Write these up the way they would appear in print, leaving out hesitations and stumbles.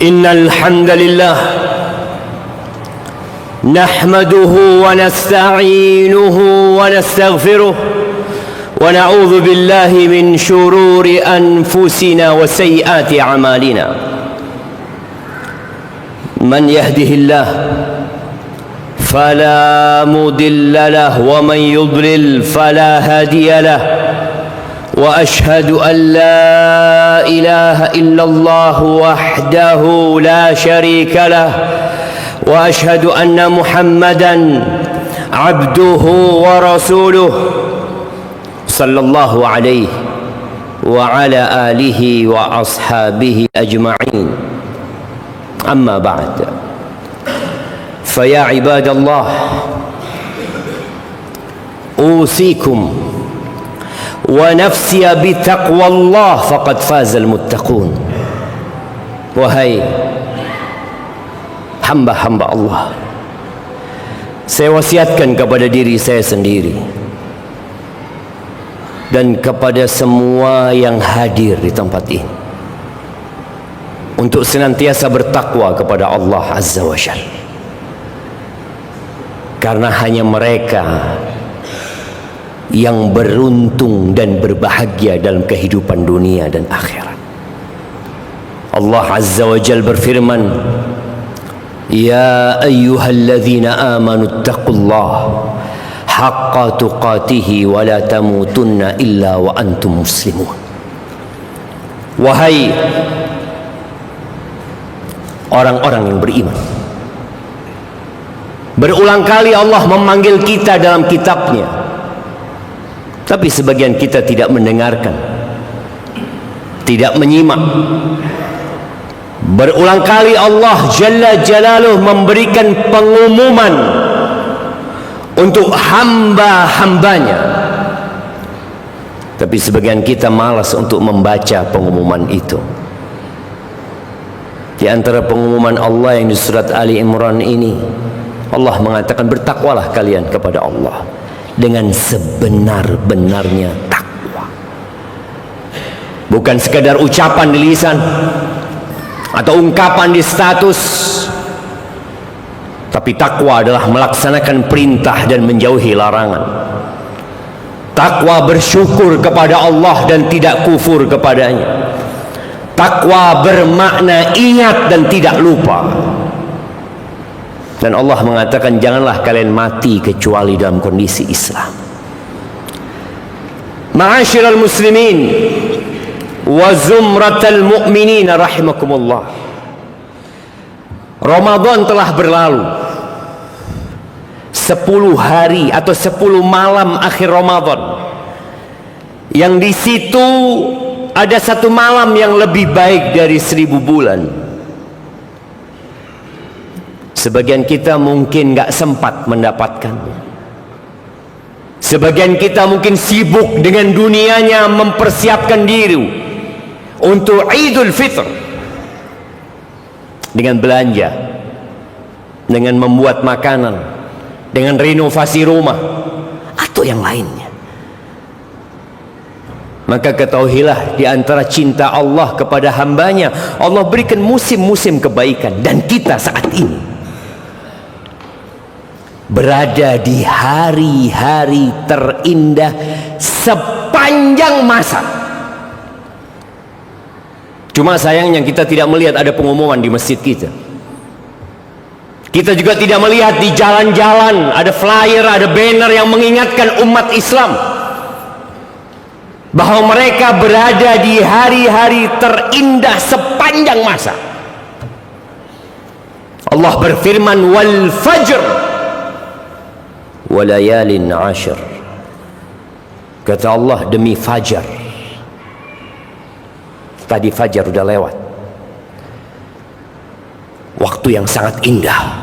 إن الحمد لله نحمده ونستعينه ونستغفره ونعوذ بالله من شرور أنفسنا وسيئات أعمالنا من يهده الله فلا مضل له ومن يضلل فلا هادي له وأشهد أن لا إله إلا الله وحده لا شريك له وأشهد أن محمدا عبده ورسوله صلى الله عليه وعلى آله وأصحابه أجمعين أما بعد فيا عباد الله أوصيكم ونفسي بتقوى الله فقد فاز المتقون. Wahai hamba-hamba Allah, saya wasiatkan kepada diri saya sendiri dan kepada semua yang hadir di tempat ini untuk senantiasa bertakwa kepada Allah Azza wa Jalla, karena hanya mereka yang beruntung dan berbahagia dalam kehidupan dunia dan akhirat. Allah Azza wa Jalla berfirman, Ya ayyuhalladzina amanu attaqullah haqqa tuqatihi wa la tamutunna illa wa antum muslimun. Wahai orang-orang yang beriman, berulang kali Allah memanggil kita dalam kitabnya, tapi sebagian kita tidak mendengarkan, tidak menyimak. Berulang kali Allah Jalla Jalaluh memberikan pengumuman untuk hamba-hambanya, tapi sebagian kita malas untuk membaca pengumuman itu. Di antara pengumuman Allah yang di surat Ali Imran ini, Allah mengatakan, bertakwalah kalian kepada Allah dengan sebenar-benarnya takwa. Bukan sekadar ucapan di lisan atau ungkapan di status, tapi takwa adalah melaksanakan perintah dan menjauhi larangan. Takwa bersyukur kepada Allah dan tidak kufur kepadanya. Takwa bermakna ingat dan tidak lupa. Dan Allah mengatakan, janganlah kalian mati kecuali dalam kondisi Islam. Ma'asyiral muslimin wa zumratal mu'minin rahimakumullah. Ramadan telah berlalu. 10 hari atau 10 malam akhir Ramadan, yang di situ ada satu malam yang lebih baik dari 1000 bulan. Sebagian kita mungkin gak sempat mendapatkannya. Sebagian kita mungkin sibuk dengan dunianya, mempersiapkan diri untuk Idul Fitr, dengan belanja, dengan membuat makanan, dengan renovasi rumah atau yang lainnya. Maka ketahuilah, di antara cinta Allah kepada hambanya, Allah berikan musim-musim kebaikan. Dan kita saat ini berada di hari-hari terindah sepanjang masa. Cuma sayangnya kita tidak melihat ada pengumuman di masjid kita. Kita juga tidak melihat di jalan-jalan ada flyer, ada banner yang mengingatkan umat Islam bahwa mereka berada di hari-hari terindah sepanjang masa. Allah berfirman, wal fajr walayalin ashir. Kata Allah, demi fajar. Tadi fajar udah lewat, waktu yang sangat indah,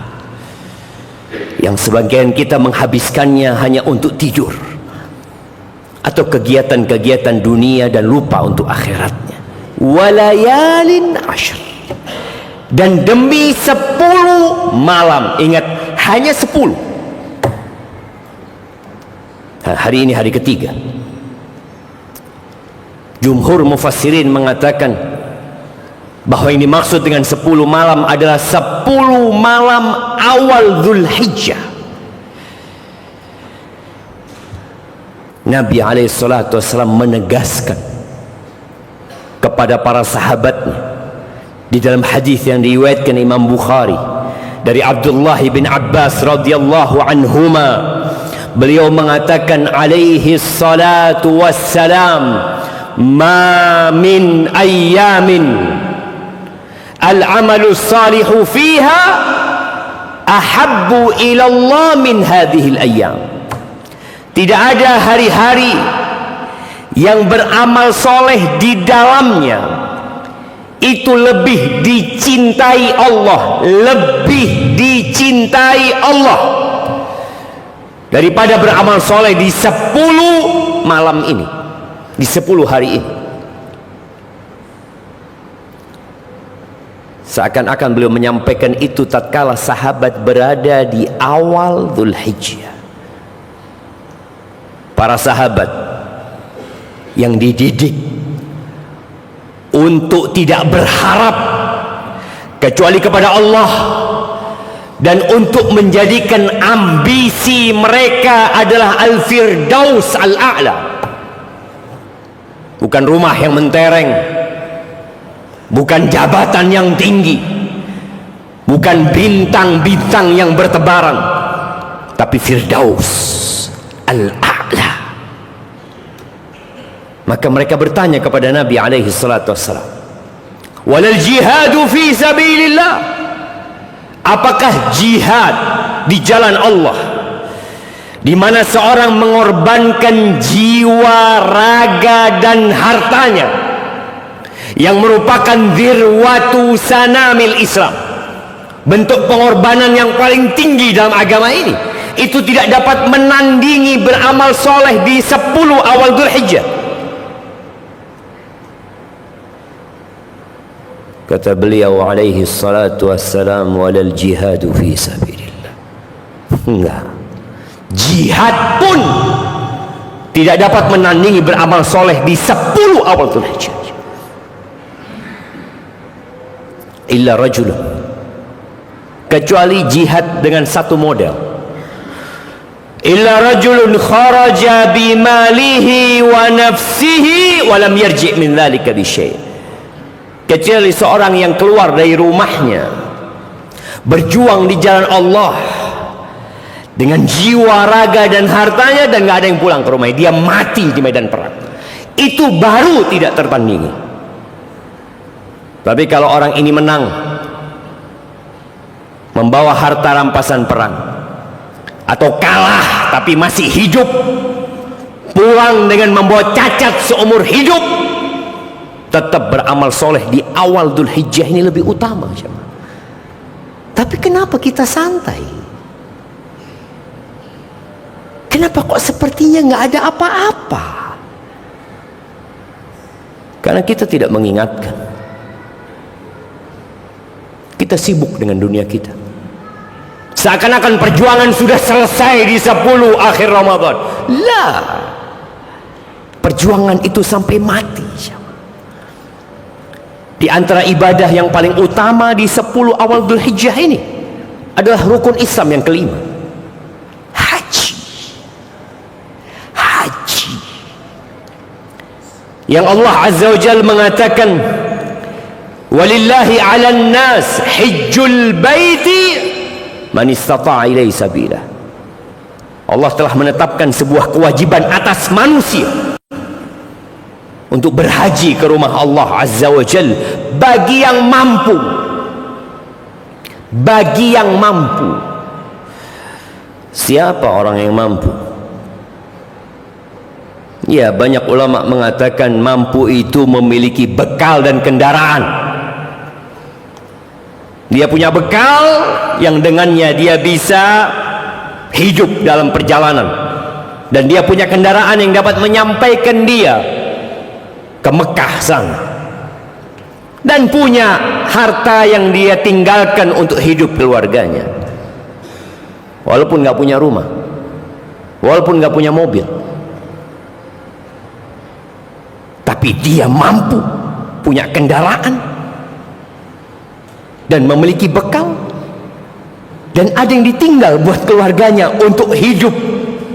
yang sebagian kita menghabiskannya hanya untuk tidur atau kegiatan-kegiatan dunia dan lupa untuk akhiratnya. Walayalin ashir. Dan demi 10 malam, ingat, hanya 10. Nah, hari ini hari ketiga. Jumhur mufassirin mengatakan bahwa yang dimaksud dengan 10 malam adalah 10 malam awal Dzulhijjah. Nabi SAW menegaskan kepada para sahabatnya di dalam hadis yang diriwayatkan Imam Bukhari dari Abdullah bin Abbas radhiyallahu anhuma, beliau mengatakan alaihi salatu wassalam, ma min ayyamin al-amalu salihu fiha ahabbu ila Allah min hadhihi al-ayyam. Tidak ada hari-hari yang beramal soleh di dalamnya itu lebih dicintai Allah, lebih dicintai Allah daripada beramal soleh di 10 malam ini, di 10 hari ini. Seakan-akan beliau menyampaikan itu tatkala sahabat berada di awal Dzulhijjah. Para sahabat yang dididik untuk tidak berharap kecuali kepada Allah, dan untuk menjadikan ambisi mereka adalah Al-Firdaus Al-A'la, bukan rumah yang mentereng, bukan jabatan yang tinggi, bukan bintang-bintang yang bertebaran, tapi Firdaus Al-A'la. Maka mereka bertanya kepada Nabi alaihi salatu wassalam, walal jihadu fi sabilillah, apakah jihad di jalan Allah di mana seorang mengorbankan jiwa, raga dan hartanya yang merupakan dirwatu sanamil Islam, bentuk pengorbanan yang paling tinggi dalam agama ini, itu tidak dapat menandingi beramal soleh di 10 awal Dzulhijjah. Kata beliau alaihi salatu wassalam, walal jihadu fi sabilillah. Enggak, jihad pun tidak dapat menandingi beramal soleh di 10 awal Dzulhijjah. Illa rajulun, kecuali jihad dengan satu model. Illa rajulun kharaja bimalihi wa nafsihi wa lam yarji' min dzalika bi syai'. Kecuali seorang yang keluar dari rumahnya berjuang di jalan Allah dengan jiwa, raga dan hartanya, dan gak ada yang pulang ke rumahnya, dia mati di medan perang, itu baru tidak tertandingi. Tapi kalau orang ini menang membawa harta rampasan perang, atau kalah tapi masih hidup, pulang dengan membawa cacat seumur hidup, tetap beramal soleh di awal Dzulhijjah ini lebih utama. Tapi kenapa kita santai? Kenapa kok sepertinya nggak ada apa-apa? Karena kita tidak mengingatkan. Kita sibuk dengan dunia kita. Seakan-akan perjuangan sudah selesai di 10 akhir Ramadan. Lah, perjuangan itu sampai mati. Di antara ibadah yang paling utama di 10 awal Dzulhijjah ini adalah rukun Islam yang kelima, haji. Haji yang Allah Azza wa Jalla mengatakan, walillahi 'alan nas hajjul baiti man istata'a ilaihi sabila. Allah telah menetapkan sebuah kewajiban atas manusia untuk berhaji ke rumah Allah Azza wa Jal bagi yang mampu. Bagi yang mampu. Siapa orang yang mampu? Ya, banyak ulama mengatakan mampu itu memiliki bekal dan kendaraan. Dia punya bekal yang dengannya dia bisa hidup dalam perjalanan, dan dia punya kendaraan yang dapat menyampaikan dia ke Mekah sana, dan punya harta yang dia tinggalkan untuk hidup keluarganya, walaupun nggak punya rumah, walaupun nggak punya mobil, tapi tapi dia mampu punya kendaraan dan memiliki bekal, dan ada yang ditinggal buat keluarganya untuk hidup,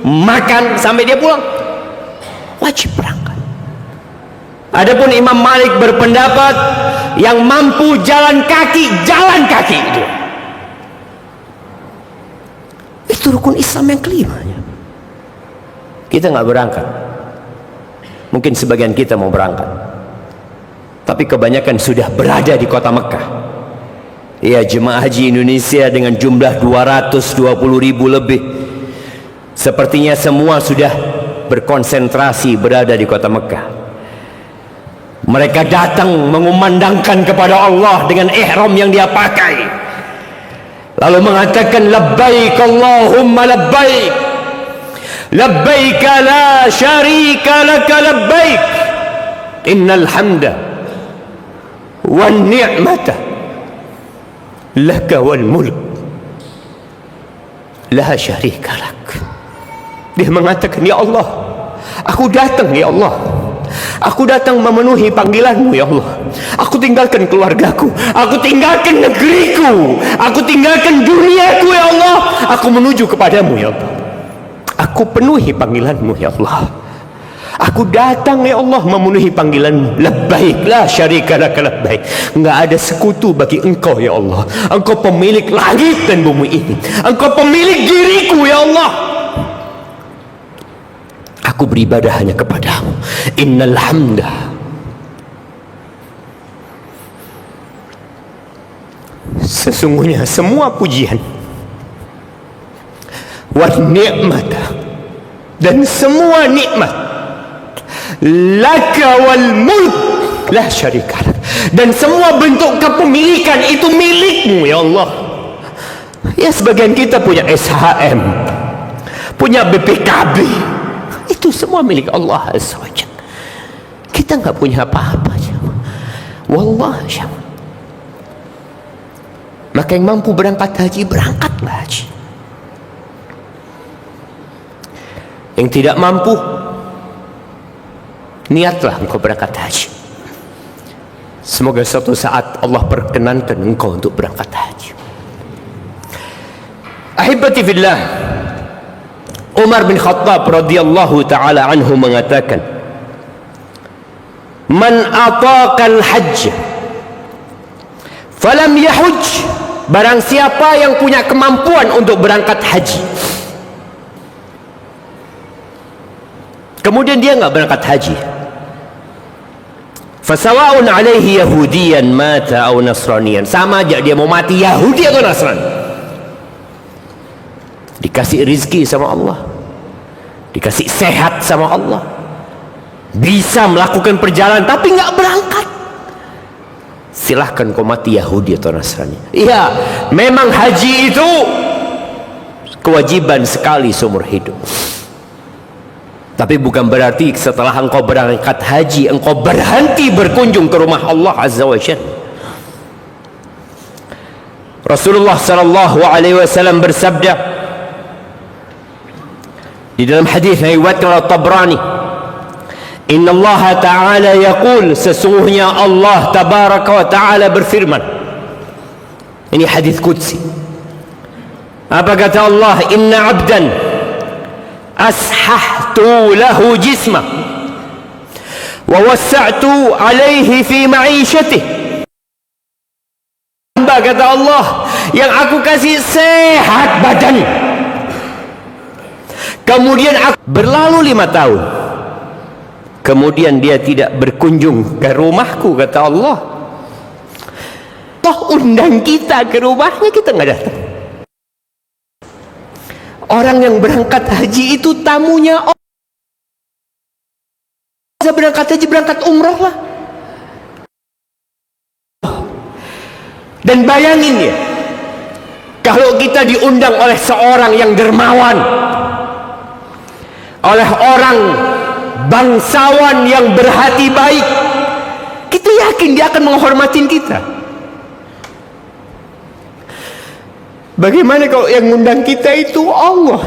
makan sampai dia pulang, wajib berangkat. Adapun Imam Malik berpendapat yang mampu jalan kaki itu. Itu rukun Islam yang kelima. Kita nggak berangkat. Mungkin sebagian kita mau berangkat, tapi kebanyakan sudah berada di kota Mekah. Ya, jemaah haji Indonesia dengan jumlah 220.000 lebih, sepertinya semua sudah berkonsentrasi berada di kota Mekah. Mereka datang mengumandangkan kepada Allah dengan ihram yang dia pakai, lalu mengatakan labbaik Allahumma labbaik, labbaik la syarika laka labbaik, innal hamda wan ni'mata laka wal mulk la syarika lak. Dia mengatakan, ya Allah, aku datang ya Allah, aku datang memenuhi panggilanmu ya Allah. Aku tinggalkan keluargaku, aku tinggalkan negeriku, aku tinggalkan duniaku ya Allah, aku menuju kepadamu ya Allah. Aku penuhi panggilanmu ya Allah. Aku datang ya Allah memenuhi panggilanmu. Labbaik la syarika laka labbaik. Enggak ada sekutu bagi engkau ya Allah. Engkau pemilik langit dan bumi ini. Engkau pemilik diriku ya Allah. Aku beribadah hanya kepadamu. Innal hamda, sesungguhnya semua pujian, wan ni'mata, dan semua nikmat, laka wal mulk la syarika lak, dan semua bentuk kepemilikan itu milikmu ya Allah. Ya, sebagian kita punya SHM, punya BPKB, itu semua milik Allah Azza wa Jalla. Kita nggak punya apa-apa, wallahi. Maka yang mampu berangkat haji, berangkatlah haji. Yang tidak mampu, niatlah engkau berangkat haji. Semoga suatu saat Allah perkenankan engkau untuk berangkat haji. Ahibati fillah, Umar bin Khattab radhiyallahu taala anhu mengatakan, man ataqal hajj falam yahuj, barang siapa yang punya kemampuan untuk berangkat haji kemudian dia nggak berangkat haji, fasawa'un alaihi yahudiyan mata atau nasraniyan, sama aja dia mau mati Yahudi atau Nasrani. Dikasih rizki sama Allah, dikasih sehat sama Allah, bisa melakukan perjalanan tapi nggak berangkat, silahkan kau mati Yahudi atau Nasrani. Iya, memang haji itu kewajiban sekali seumur hidup, tapi bukan berarti setelah engkau berangkat haji engkau berhenti berkunjung ke rumah Allah Azza wa Jalla. Rasulullah sallallahu alaihi wasallam bersabda di dalam hadis yang diriwayatkan oleh Tabrani, inna Allah ta'ala yaqul, sesungguhnya Allah tabaraka wa ta'ala berfirman. Ini hadis qudsi. Apa kata Allah? Inna abdan ashahtu lahu jisma wa wassa'tu alaihi fi ma'ishatih. Hamba, kata Allah, yang aku kasih sehat badan, kemudian aku berlalu 5 tahun, kemudian dia tidak berkunjung ke rumahku, kata Allah. Toh undang kita ke rumahnya, kita nggak datang. Orang yang berangkat haji itu tamunya Allah. Bisa berangkat haji, berangkat umroh lah. Dan bayangin ya, kalau kita diundang oleh seorang yang dermawan, oleh orang bangsawan yang berhati baik, kita yakin dia akan menghormatin kita. Bagaimana kalau yang ngundang kita itu Allah?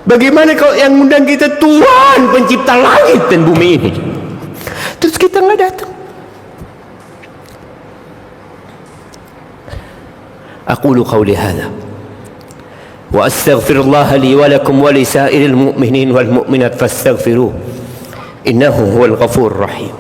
Bagaimana kalau yang undang kita Tuhan pencipta langit dan bumi ini, terus kita nggak datang? Aqulu qawli hadha wa astaghfirullah li wa lakum wa li sa'iril mu'minin wal mu'minat fastaghfiruh innahu huwal ghafurur rahim.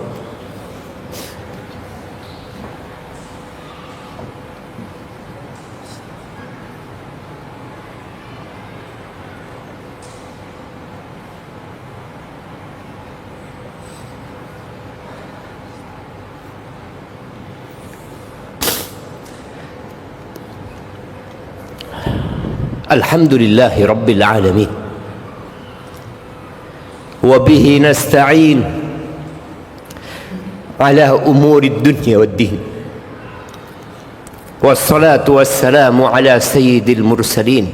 Alhamdulillahi Rabbil Alamin wa bihi nasta'in ala umuri dunya wad din wassalatu wassalamu ala sayyidil mursalin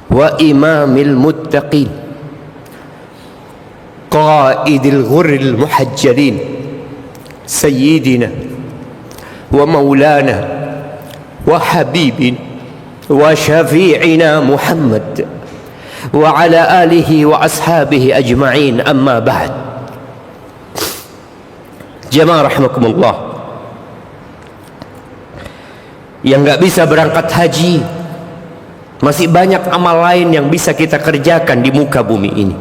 wa imamil muttaqin qaidil ghurril muhajjalin sayyidina wa maulana wa habibina وشفيعنا محمد وعلى آله وأصحابه أجمعين أما بعد. Jamaah rahimakumullah, yang gak bisa berangkat haji, masih banyak amal lain yang bisa kita kerjakan di muka bumi ini.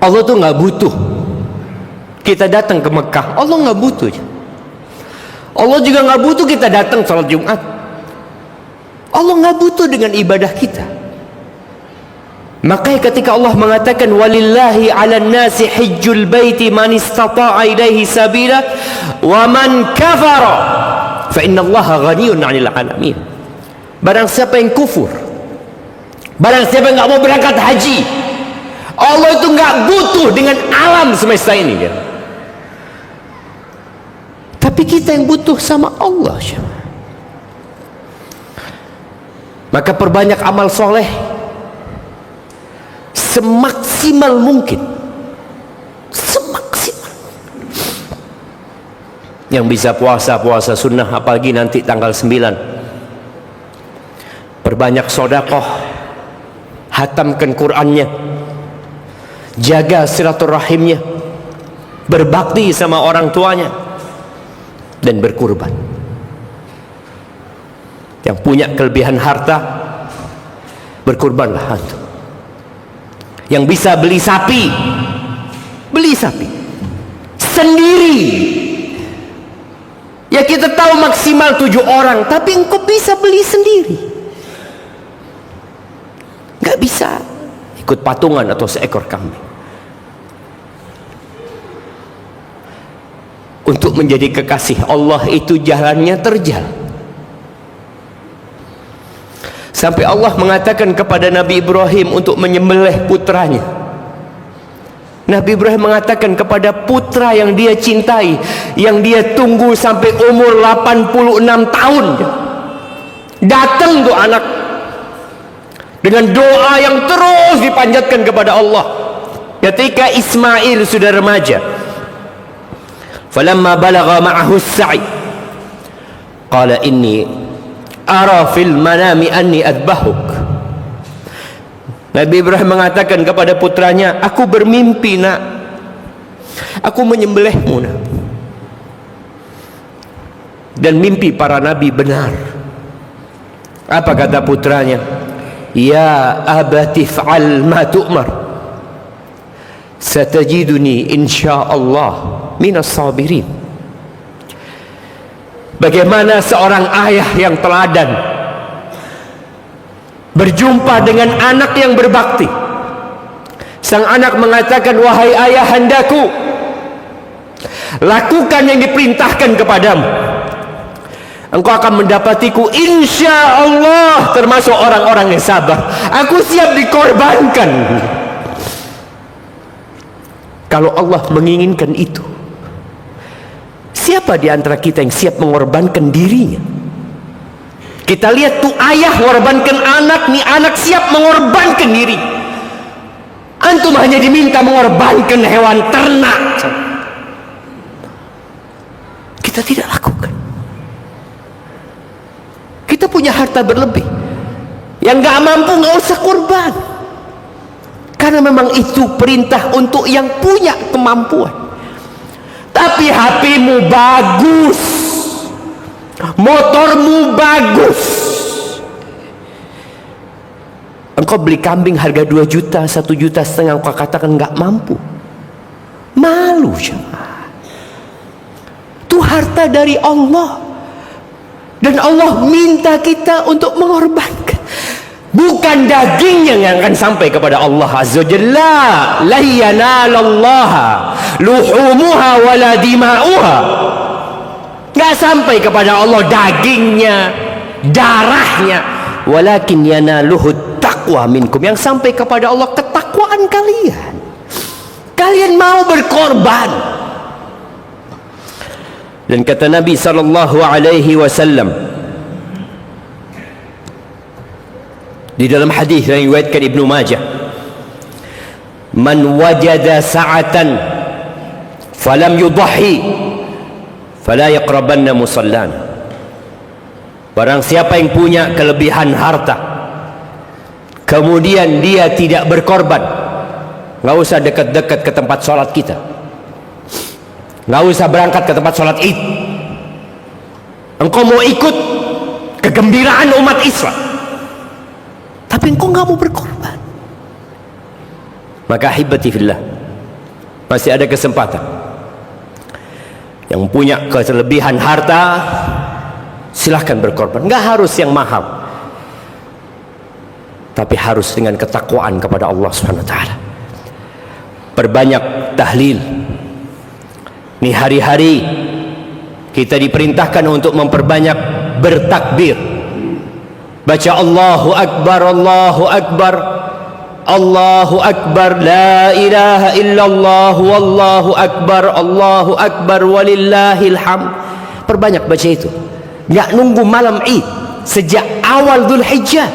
Allah tuh gak butuh kita datang ke Mekah. Allah gak butuh. Allah juga gak butuh kita datang salat Jumat. Allah nggak butuh dengan ibadah kita. Makanya ketika Allah mengatakan walillahi 'alan nasi hajjul baiti man istata'a ilaihi sabila wa man kafara fa innallaha ghaniyun 'anil 'alamin. Barang siapa yang kufur, barang siapa yang nggak mau berangkat haji, Allah itu nggak butuh dengan alam semesta ini kan? Tapi kita yang butuh sama Allah. Maka perbanyak amal soleh semaksimal mungkin, semaksimal. Yang bisa puasa sunnah, apalagi nanti tanggal 9, perbanyak sodakoh, hatamkan Qur'annya, jaga silaturahimnya, berbakti sama orang tuanya, dan berkurban. Yang punya kelebihan harta, berkurbanlah antum. Yang bisa beli sapi, beli sapi sendiri. Ya kita tahu maksimal 7 orang, tapi engkau bisa beli sendiri. Gak bisa ikut patungan atau seekor kambing. Untuk menjadi kekasih Allah itu jalannya terjal. Sampai Allah mengatakan kepada Nabi Ibrahim untuk menyembelih putranya. Nabi Ibrahim mengatakan kepada putra yang dia cintai, yang dia tunggu sampai umur 86 tahun, datang tuh anak dengan doa yang terus dipanjatkan kepada Allah. Ketika Ismail sudah remaja, falamma balagha ma'ahu as-sa'i qala inni ara fil manami anni adbahuk. Nabi Ibrahim mengatakan kepada putranya, aku bermimpi nak, aku menyembelihmu nak. Dan mimpi para nabi benar. Apa kata putranya? Ya abati fa'al ma tu'mar, satajiduni insyaallah minas sabirin. Bagaimana seorang ayah yang teladan berjumpa dengan anak yang berbakti. Sang anak mengatakan, wahai ayahandaku, lakukan yang diperintahkan kepadamu, engkau akan mendapatiku insya Allah termasuk orang-orang yang sabar. Aku siap dikorbankan kalau Allah menginginkan itu. Siapa di antara kita yang siap mengorbankan dirinya? Kita lihat tuh ayah mengorbankan anak, nih anak siap mengorbankan diri. Antum hanya diminta mengorbankan hewan ternak, kita tidak lakukan. Kita punya harta berlebih, Yang nggak mampu nggak usah kurban, karena memang itu perintah untuk yang punya kemampuan. Tapi HP-mu bagus, motormu bagus, engkau beli kambing harga 2 juta, 1,5 juta, engkau katakan nggak mampu. Malu jemaah. Itu harta dari Allah, dan Allah minta kita untuk mengorbankan. Bukan dagingnya yang akan sampai kepada Allah Azza wa Jalla. La yanalallaha luhumuha wala dima'uha. Nggak sampai kepada Allah dagingnya, darahnya, walakin yanaluhu taqwa minkum. Yang sampai kepada Allah ketakwaan kalian. Kalian mau berkorban. Dan kata Nabi sallallahu alaihi wasallam di dalam hadis yang diriwayatkan Ibnu Majah, man wajada sa'atan falam yudhi fala yaqrabanna musallana. Barang siapa yang punya kelebihan harta, kemudian dia tidak berkorban, nggak usah dekat-dekat ke tempat sholat kita, nggak usah berangkat ke tempat sholat Id. Engkau mau ikut kegembiraan umat Islam, tapi engkau nggak mau berkorban, maka ahibati fillah, masih ada kesempatan. Yang punya kelebihan harta, silahkan berkorban. Nggak harus yang mahal, tapi harus dengan ketakwaan kepada Allah Subhanahu wa taala. Perbanyak tahlil. Ini hari-hari kita diperintahkan untuk memperbanyak bertakbir. Baca Allahu Akbar, Allahu Akbar, Allahu Akbar, la ilaha illallah, wallahu Akbar, Allahu Akbar, walillahil hamd. Perbanyak baca itu. Nggak nunggu malam Id. Sejak awal Dzulhijjah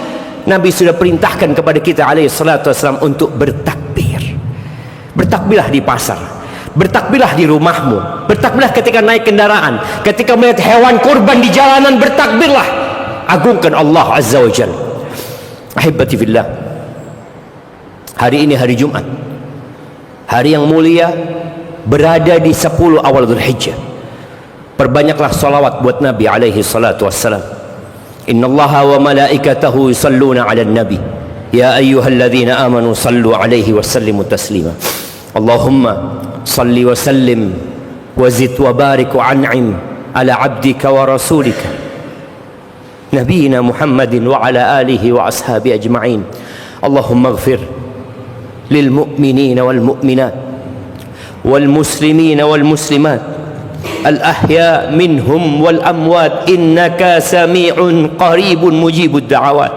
Nabi sudah perintahkan kepada kita alaihi salatu wassalam untuk bertakbir. Bertakbirlah di pasar, bertakbirlah di rumahmu, bertakbirlah ketika naik kendaraan, ketika melihat hewan kurban di jalanan, bertakbirlah, agungkan Allah Azza wa Jalla. Ahibati fillah, hari ini hari Jumat, hari yang mulia, berada di 10 awal Dzulhijjah. Perbanyaklah salawat buat Nabi alaihi salatu wassalam. Innallaha wa malaikatahu yusalluna 'alan nabi ya ayyuhalladzina amanu sallu 'alaihi wa sallimu taslima. Allahumma salli wa sallim wa zid wa barik wa an'im ala 'abdika wa rasulika nabiyina Muhammadin wa ala alihi wa ashabi ajma'in. Allahumma ighfir lil mu'minina wal mu'minat wal muslimina wal muslimat الأحياء منهم والأموات إنك سميع قريب مجيب الدعوات.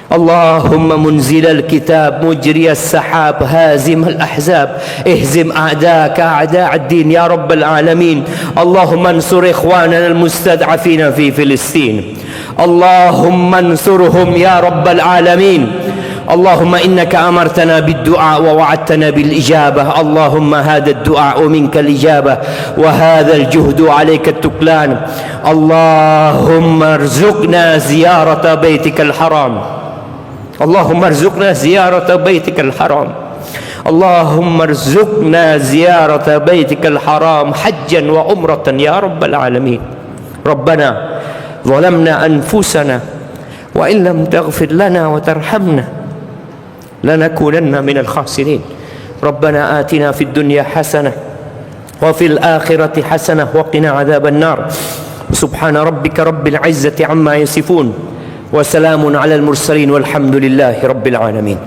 اللهم منزل الكتاب مجري السحاب هازم الأحزاب اهزم أعداءك أعداء الدين يا رب العالمين. اللهم انصر إخواننا المستضعفين في فلسطين. اللهم انصرهم يا رب العالمين. اللهم إنك أمرتنا بالدعاء ووعدتنا بالإجابة. اللهم هذا الدعاء منك الإجابة وهذا الجهد عليك التكلان. اللهم ارزقنا زيارة بيتك الحرام. اللهم ارزقنا زيارة بيتك الحرام. اللهم ارزقنا زيارة بيتك الحرام حجا وعمرة يا رب العالمين. ربنا ظلمنا أنفسنا وإن لم تغفر لنا وترحمنا لنكونن من الخاسرين. ربنا آتنا في الدنيا حسنة وفي الآخرة حسنة وقنا عذاب النار. سبحان ربك رب العزة عما يصفون وسلام على المرسلين والحمد لله رب العالمين.